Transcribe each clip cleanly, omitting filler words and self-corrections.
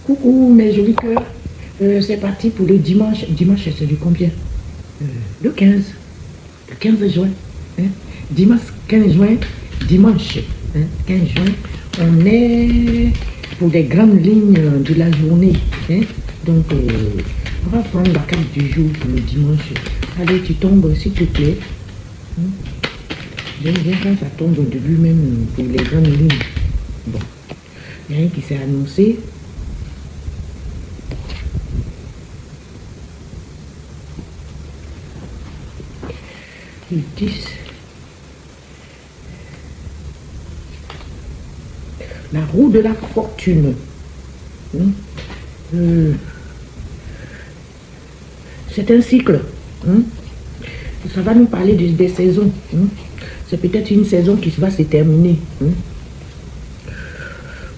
Coucou mes jolis cœurs, c'est parti pour le dimanche. Dimanche c'est du combien? Le 15. Le 15 juin. Hein? Dimanche 15 juin, dimanche 15 juin, on est pour les grandes lignes de la journée. Hein? Donc on va prendre la carte du jour pour le dimanche. Allez, tu tombes s'il te plaît. Hein? J'aime bien quand ça tombe au début même pour les grandes lignes. Bon, il y a rien qui s'est annoncé. Le 10. La roue de la fortune. C'est un cycle. Ça va nous parler des saisons. C'est peut-être une saison qui va se terminer.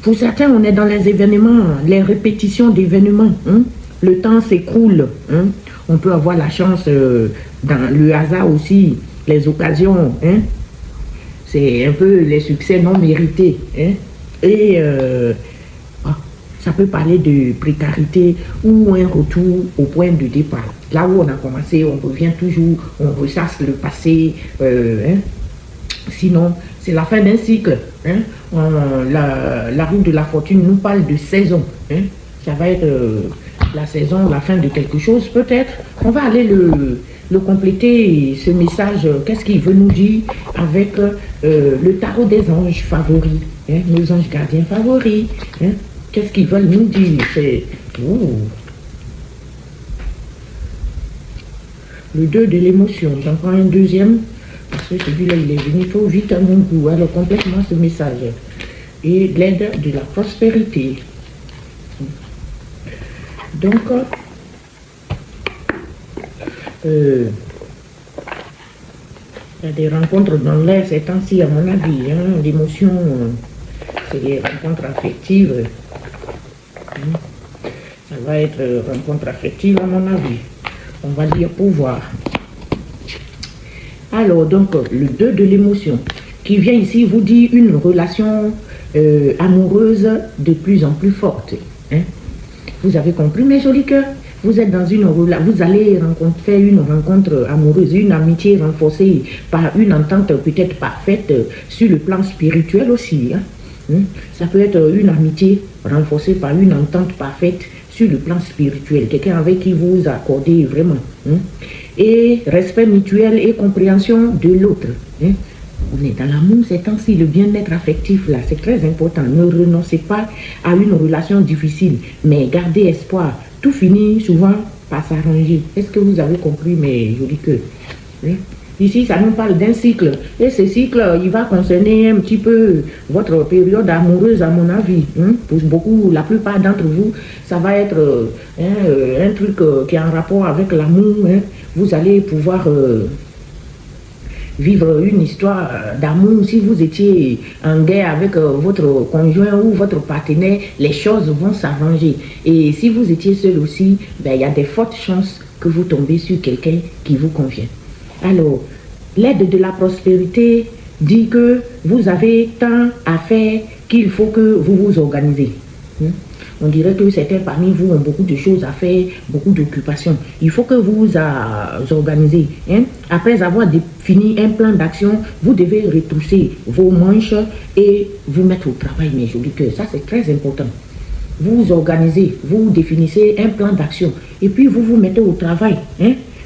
Pour certains, on est dans les événements, les répétitions d'événements. Le temps s'écoule. On peut avoir la chance dans le hasard aussi, les occasions. C'est un peu les succès non mérités. Et ça peut parler de précarité ou un retour au point de départ. Là où on a commencé, on revient toujours, on ressasse le passé. Sinon, c'est la fin d'un cycle. La roue de la fortune nous parle de saison. Ça va être la saison, la fin de quelque chose peut-être. On va aller le compléter, ce message. Qu'est-ce qu'il veut nous dire avec le tarot des anges favoris, nos anges gardiens favoris. Qu'est-ce qu'ils veulent nous dire? C'est le 2 de l'émotion. J'en prends un deuxième parce que celui-là il est venu trop vite à mon goût. Alors complètement ce message. Et l'aide de la prospérité. Donc il y a des rencontres dans l'air ces temps-ci à mon avis. L'émotion, c'est des rencontres affectives. Ça va être rencontre affective à mon avis. On va dire pouvoir. Alors donc le 2 de l'émotion qui vient ici vous dit une relation amoureuse de plus en plus forte. Vous avez compris mes jolis cœurs? Vous êtes dans une relation, vous allez faire une rencontre amoureuse, une amitié renforcée par une entente peut-être parfaite sur le plan spirituel aussi. Ça peut être une amitié renforcée par une entente parfaite sur le plan spirituel, quelqu'un avec qui vous accordez vraiment. Et respect mutuel et compréhension de l'autre. On est dans l'amour ces temps-ci, le bien-être affectif là, c'est très important. Ne renoncez pas à une relation difficile, mais gardez espoir. Tout finit souvent par s'arranger. Est-ce que vous avez compris mes jolis cœurs? Ici, ça nous parle d'un cycle. Et ce cycle, il va concerner un petit peu votre période amoureuse, à mon avis. Pour beaucoup, la plupart d'entre vous, ça va être un truc qui est en rapport avec l'amour. Vous allez pouvoir vivre une histoire d'amour. Si vous étiez en guerre avec votre conjoint ou votre partenaire, les choses vont s'arranger. Et si vous étiez seul aussi, il y a de fortes chances que vous tombez sur quelqu'un qui vous convient. Alors, l'aide de la prospérité dit que vous avez tant à faire qu'il faut que vous vous organisez. On dirait que certains parmi vous ont beaucoup de choses à faire, beaucoup d'occupations. Il faut que vous vous organisez. Après avoir défini un plan d'action, vous devez retrousser vos manches et vous mettre au travail, mes jolis cœurs. Ça, c'est très important. Vous vous organisez, vous définissez un plan d'action et puis vous vous mettez au travail.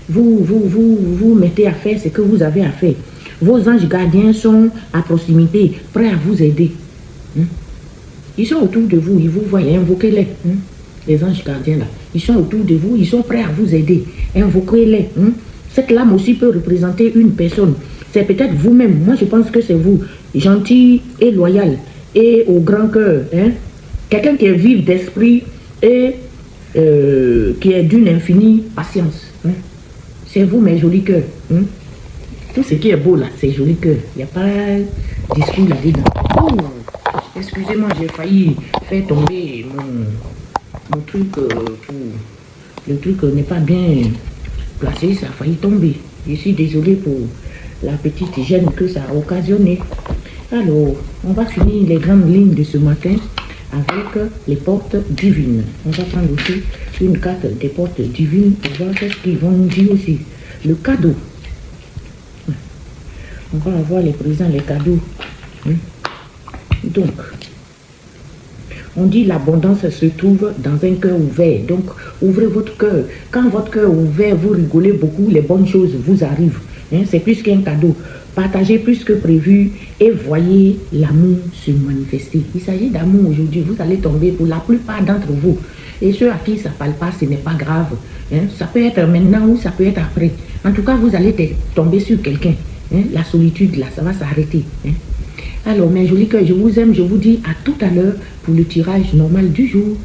Vous mettez à faire ce que vous avez à faire. Vos anges gardiens sont à proximité, prêts à vous aider. Ils sont autour de vous, ils vous voient, invoquez-les. Les anges gardiens là, ils sont autour de vous, ils sont prêts à vous aider. Invoquez-les. Cette lame aussi peut représenter une personne. C'est peut-être vous-même. Moi, je pense que c'est vous, gentil et loyal et au grand cœur. Quelqu'un qui est vif d'esprit et qui est d'une infinie patience. C'est vous, mes jolis cœurs. Tout ce qui est beau là, c'est joli cœur. Il n'y a pas de discours là-dedans. Excusez-moi, j'ai failli faire tomber mon truc. Le truc n'est pas bien placé, ça a failli tomber. Je suis désolé pour la petite gêne que ça a occasionné. Alors, on va finir les grandes lignes de ce matin avec les portes divines. On va prendre aussi une carte des portes divines pour voir ce qu'ils vont nous dire aussi. Le cadeau. On va avoir les présents, les cadeaux. Donc, on dit l'abondance se trouve dans un cœur ouvert. Donc, ouvrez votre cœur. Quand votre cœur est ouvert, vous rigolez beaucoup, les bonnes choses vous arrivent. C'est plus qu'un cadeau. Partagez plus que prévu et voyez l'amour se manifester. Il s'agit d'amour aujourd'hui. Vous allez tomber pour la plupart d'entre vous. Et ceux à qui ça ne parle pas, ce n'est pas grave. Ça peut être maintenant ou ça peut être après. En tout cas, vous allez tomber sur quelqu'un. La solitude, là, ça va s'arrêter. Alors, mes jolis cœurs, je vous aime. Je vous dis à tout à l'heure pour le tirage normal du jour.